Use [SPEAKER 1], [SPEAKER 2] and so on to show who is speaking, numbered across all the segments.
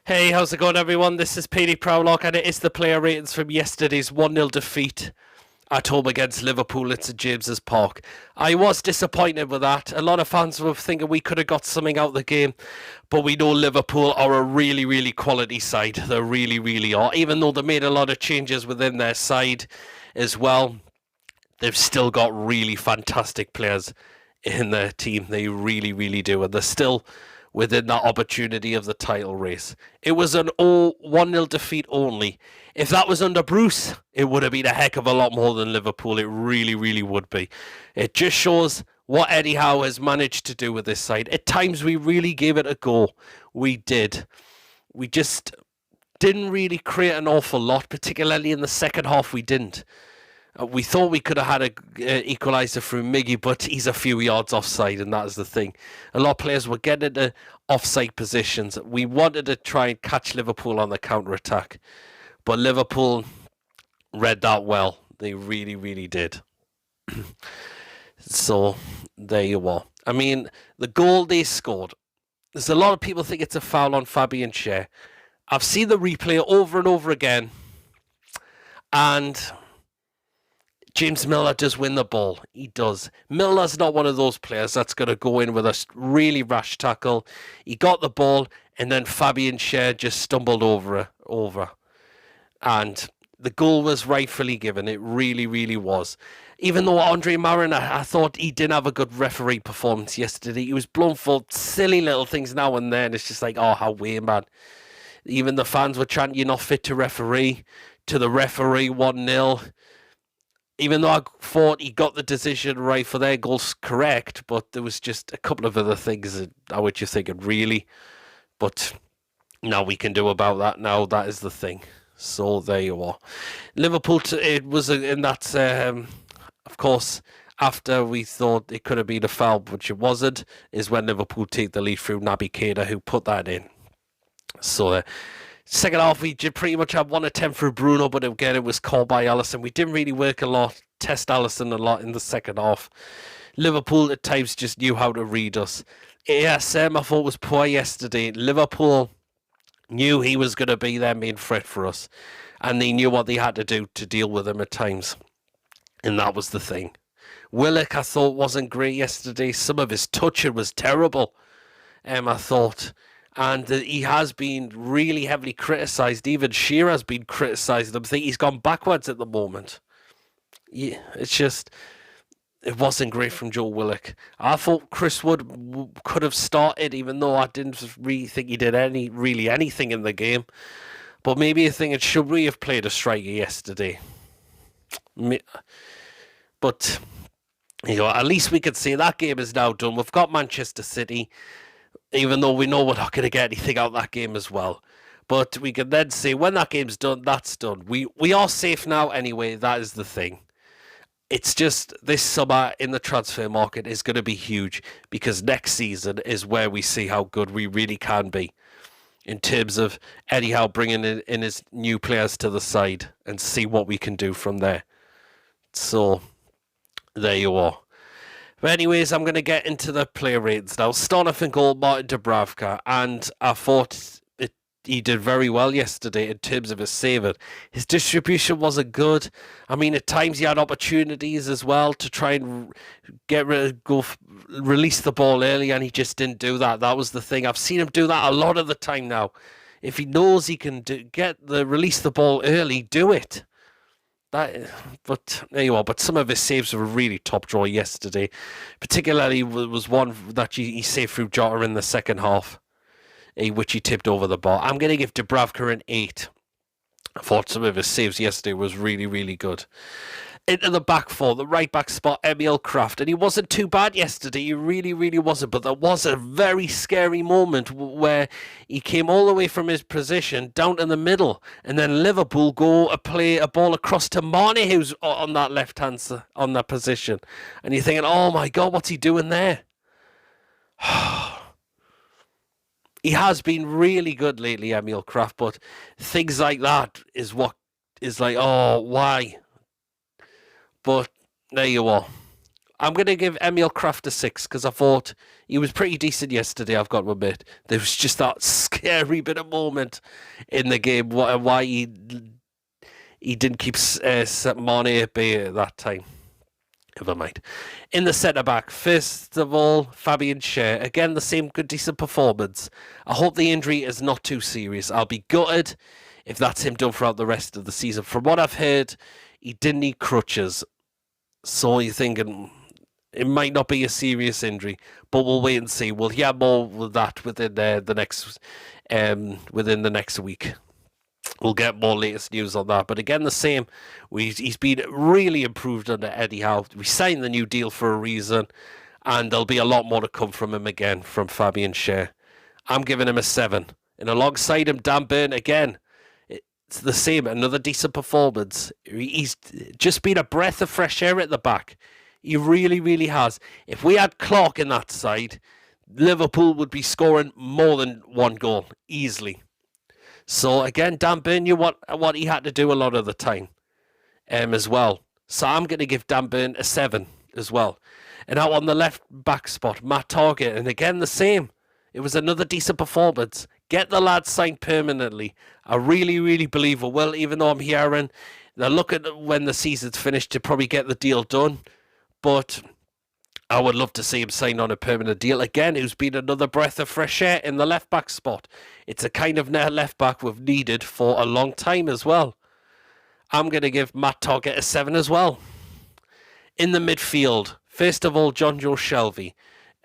[SPEAKER 1] Hey, how's it going, everyone? This is PD Proudlock, and it is the player ratings from yesterday's 1-0 defeat at home against Liverpool at St James's Park. I was disappointed with that. A lot of fans were thinking we could have got something out of the game, but we know Liverpool are a really, really quality side. They really, really are. Even though they made a lot of changes within their side as well, they've still got really fantastic players in their team. They really, really do, and they're still within that opportunity of the title race. It was an 1-0 defeat only. If that was under Bruce, it would have been a heck of a lot more than Liverpool. It really, really would be. It just shows what Eddie Howe has managed to do with this side. At times, we really gave it a go. We did. We just didn't really create an awful lot, particularly in the second half. We didn't. We thought we could have had an equaliser through Miggy, but he's a few yards offside, and that is the thing. A lot of players were getting into offside positions. We wanted to try and catch Liverpool on the counter-attack, but Liverpool read that well. They really, really did. So, there you are. I mean, the goal they scored, there's a lot of people think it's a foul on Fabian Schär. I've seen the replay over and over again, and James Milner does win the ball. He does. Milner's not one of those players that's going to go in with a really rash tackle. He got the ball, and then Fabian Schär just stumbled over. And the goal was rightfully given. It really, really was. Even though Andre Marin, I thought he didn't have a good referee performance yesterday. He was blown for silly little things now and then. It's just like, oh, how weird, man. Even the fans were chanting, "You're not fit to referee," to the referee 1-0. Even though I thought he got the decision right for their goals correct, but there was just a couple of other things that I was just thinking, really? But now we can do about that now. That is the thing. So there you are. Liverpool, it was in that, of course, after we thought it could have been a foul, which it wasn't, is when Liverpool take the lead through Naby Keita, who put that in. So second half, we did pretty much have one attempt through Bruno, but again, it was called by Alisson. We didn't really work a lot, test Alisson a lot in the second half. Liverpool at times just knew how to read us. ASM, I thought, was poor yesterday. Liverpool knew he was going to be their main threat for us, and they knew what they had to do to deal with him at times, and that was the thing. Willock, I thought, wasn't great yesterday. Some of his touching was terrible, I thought. And he has been really heavily criticised. Even Shearer has been criticised. I think he's gone backwards at the moment. Yeah, it's just, it wasn't great from Joe Willock. I thought Chris Wood could have started, even though I didn't really think he did anything in the game. But maybe I think it should we have played a striker yesterday. But at least we could say that game is now done. We've got Manchester City. Even though we know we're not going to get anything out of that game as well. But we can then say, when that game's done, that's done. We are safe now anyway, that is the thing. It's just this summer in the transfer market is going to be huge, because next season is where we see how good we really can be in terms of Eddie Howe bringing in his new players to the side and see what we can do from there. So, there you are. But anyways, I'm going to get into the player ratings now. Starting off in goal, Martin Dubravka, and I thought he did very well yesterday in terms of his saving. His distribution wasn't good. I mean, at times he had opportunities as well to try and release the ball early, and he just didn't do that. That was the thing. I've seen him do that a lot of the time now. If he knows he can release the ball early, do it. But there you are. But some of his saves were really top draw yesterday. Particularly was one that he saved through Jota in the second half, which he tipped over the bar. I'm going to give Dubravka an 8. I thought some of his saves yesterday was really, really good. Into the back four, the right back spot, Emil Kraft. And he wasn't too bad yesterday. He really, really wasn't. But there was a very scary moment where he came all the way from his position down to the middle. And then Liverpool go play a ball across to Mane, who's on that left-hand side, on that position. And you're thinking, oh my God, what's he doing there? He has been really good lately, Emil Kraft. But things like that is what is like, oh, why? But there you are. I'm going to give Emil Kraft a 6 because I thought he was pretty decent yesterday, I've got to admit. There was just that scary bit of moment in the game why he didn't keep Mane at bay at that time. Never mind. In the centre-back, first of all, Fabian Schär. Again, the same good, decent performance. I hope the injury is not too serious. I'll be gutted if that's him done throughout the rest of the season. From what I've heard, he didn't need crutches. So you're thinking it might not be a serious injury, but we'll wait and see. We'll hear more with that within the next week. We'll get more latest news on that. But again, the same. He's been really improved under Eddie Howe. We signed the new deal for a reason, and there'll be a lot more to come from him again, from Fabian Schär. I'm giving him a 7. And alongside him, Dan Burn, again, it's the same. Another decent performance. He's just been a breath of fresh air at the back. He really, really has. If we had Clark in that side, Liverpool would be scoring more than one goal, easily. So again, Dan Burn knew what he had to do a lot of the time as well. So I'm going to give Dan Burn a 7 as well. And out on the left back spot, Matt Target. And again, the same. It was another decent performance. Get the lad signed permanently. I really, really believe it will, even though I'm hearing they're looking at when the season's finished to probably get the deal done. But I would love to see him sign on a permanent deal. Again, who's been another breath of fresh air in the left-back spot. It's a kind of left-back we've needed for a long time as well. I'm going to give Matt Target a 7 as well. In the midfield, first of all, Joe Shelby.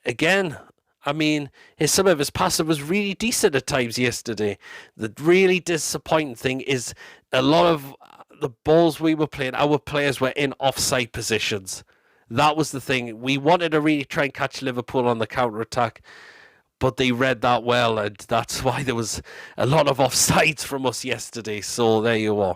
[SPEAKER 1] Again, I mean, some of his passing was really decent at times yesterday. The really disappointing thing is a lot of the balls we were playing, our players were in offside positions. That was the thing. We wanted to really try and catch Liverpool on the counter-attack, but they read that well, and that's why there was a lot of offsides from us yesterday. So there you are.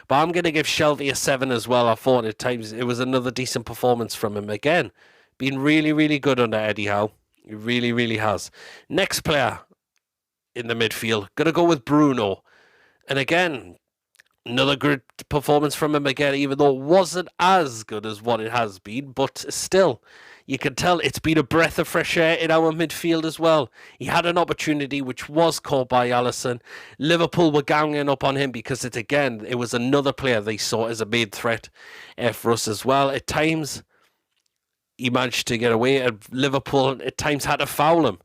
[SPEAKER 1] But I'm going to give Shelby a 7 as well. I thought at times it was another decent performance from him. Again, been really, really good under Eddie Howe. He really, really has. Next player in the midfield, going to go with Bruno. And again, another good performance from him again, even though it wasn't as good as what it has been. But still, you can tell it's been a breath of fresh air in our midfield as well. He had an opportunity which was caught by Alisson. Liverpool were ganging up on him because it was another player they saw as a main threat for us as well. At times, he managed to get away, and Liverpool at times had to foul him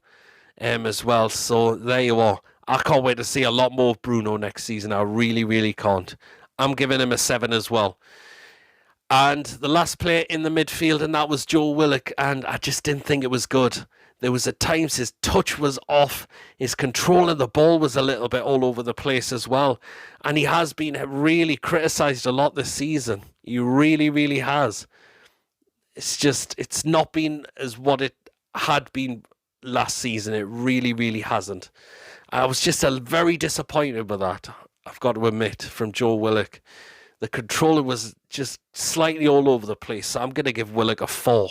[SPEAKER 1] as well. So there you are. I can't wait to see a lot more of Bruno next season. I really, really can't. I'm giving him a 7 as well. And the last player in the midfield, and that was Joe Willock, and I just didn't think it was good. There was at times his touch was off, his control of the ball was a little bit all over the place as well. And he has been really criticised a lot this season. He really, really has. It's not been as what it had been last season. It really, really hasn't. I was just very disappointed with that, I've got to admit, from Joe Willock. The controller was just slightly all over the place, so I'm going to give Willock a 4.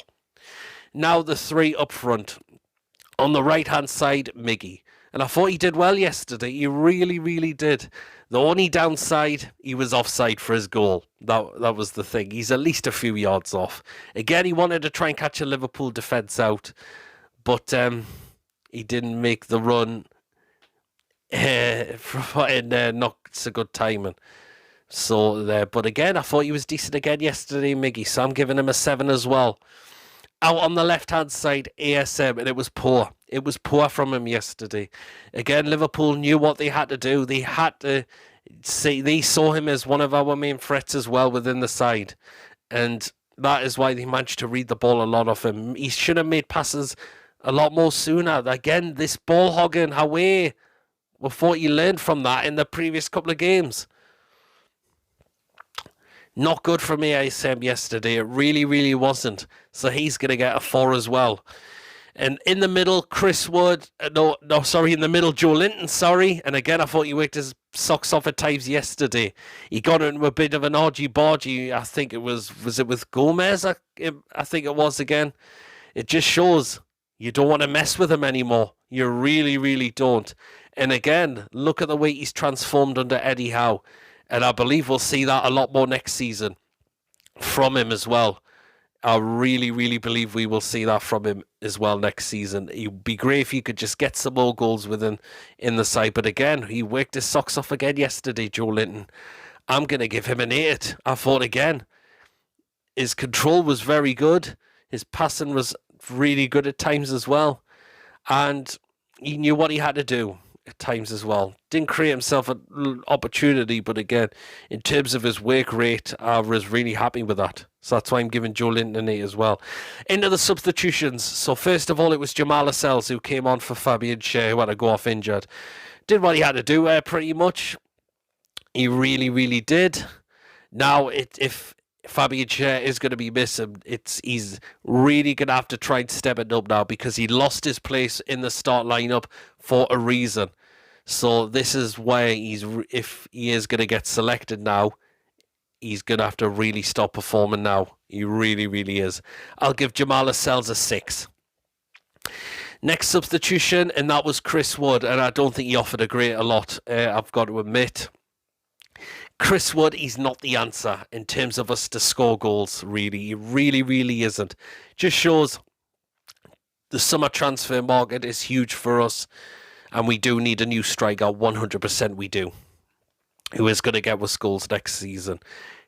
[SPEAKER 1] Now the 3 up front. On the right-hand side, Miggy. And I thought he did well yesterday. He really, really did. The only downside, he was offside for his goal. That was the thing. He's at least a few yards off. Again, he wanted to try and catch a Liverpool defence out, but he didn't make the run not so good timing. So there, but again, I thought he was decent again yesterday, Miggy. So I'm giving him a 7 as well. Out on the left-hand side, ASM, and it was poor. It was poor from him yesterday. Again, Liverpool knew what they had to do. They had to see. They saw him as one of our main threats as well within the side, and that is why they managed to read the ball a lot off him. He should have made passes a lot more sooner. Again, this ball hogging away. We thought he learned from that in the previous couple of games. Not good for me, ASM, yesterday. It really, really wasn't. So he's going to get a 4 as well. And in the middle, Chris Wood. In the middle, Joe Linton, sorry. And again, I thought he worked his socks off at times yesterday. He got into a bit of an argy-bargy. I think it was it with Gomez? I think it was again. It just shows you don't want to mess with him anymore. You really, really don't. And again, look at the way he's transformed under Eddie Howe. And I believe we'll see that a lot more next season from him as well. I really, really believe we will see that from him as well next season. It would be great if he could just get some more goals within in the side. But again, he worked his socks off again yesterday, Joe Linton. I'm going to give him an 8. I thought again, his control was very good. His passing was really good at times as well. And he knew what he had to do at times as well. Didn't create himself an opportunity, but again, in terms of his work rate, I was really happy with that. So that's why I'm giving Joe Linton an 8 as well. Into the substitutions. So first of all, it was Jamal Lascelles who came on for Fabian Schär, who had to go off injured. Did what he had to do pretty much. He really, really did. Now, if Fabian Schär is going to be missing, he's really going to have to try and step it up now, because he lost his place in the start lineup for a reason. So this is why if he is going to get selected now, he's going to have to really stop performing now. He really, really is. I'll give Jamal Lascelles a 6. Next substitution, and that was Chris Wood, and I don't think he offered a lot, I've got to admit. Chris Wood, he's not the answer in terms of us to score goals, really. He really, really isn't. Just shows the summer transfer market is huge for us, and we do need a new striker, 100% we do, who is going to get us goals next season.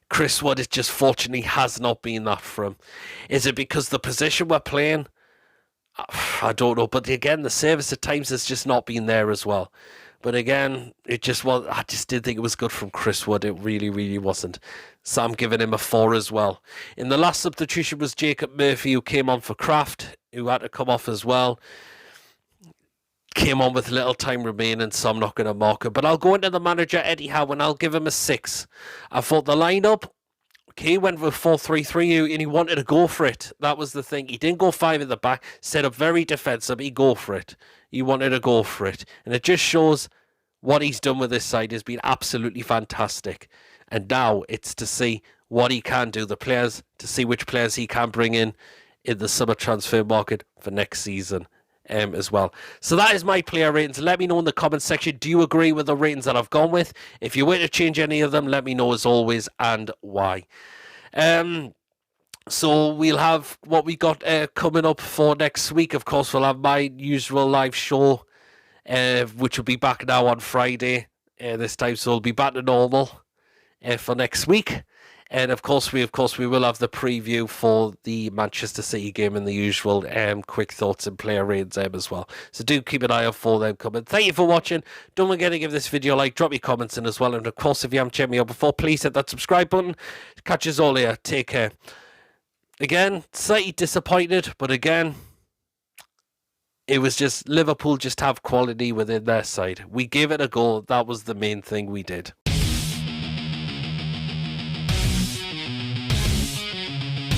[SPEAKER 1] Chris Wood, it just fortunately has not been that for him. Is it because the position we're playing? I don't know, but again, the service at times has just not been there as well. But again, it just was. I just didn't think it was good from Chris Wood. It really, really wasn't. So I'm giving him a 4 as well. In the last substitution was Jacob Murphy, who came on for Kraft, who had to come off as well. Came on with little time remaining, so I'm not going to mark him. But I'll go into the manager, Eddie Howe, and I'll give him a 6. I thought the lineup, he went with 4-3-3, and he wanted to go for it. That was the thing. He didn't go 5 at the back, set up very defensive. He go for it. He wanted to go for it. And it just shows what he's done with this side has been absolutely fantastic. And now it's to see what he can do, the players, to see which players he can bring in the summer transfer market for next season as well. So that is my player ratings. Let me know in the comment section, do you agree with the ratings that I've gone with? If you were to change any of them, let me know as always, and why. So we'll have what we got coming up for next week. Of course, we'll have my usual live show, which will be back now on Friday this time. So we'll be back to normal for next week. And of course we will have the preview for the Manchester City game and the usual quick thoughts and player ratings as well. So do keep an eye out for them coming. Thank you for watching. Don't forget to give this video a like, drop your comments in as well. And of course, if you haven't checked me out before, please hit that subscribe button. Catch us all here. Take care. Again, slightly disappointed, but again, it was just Liverpool just have quality within their side. We gave it a go. That was the main thing we did.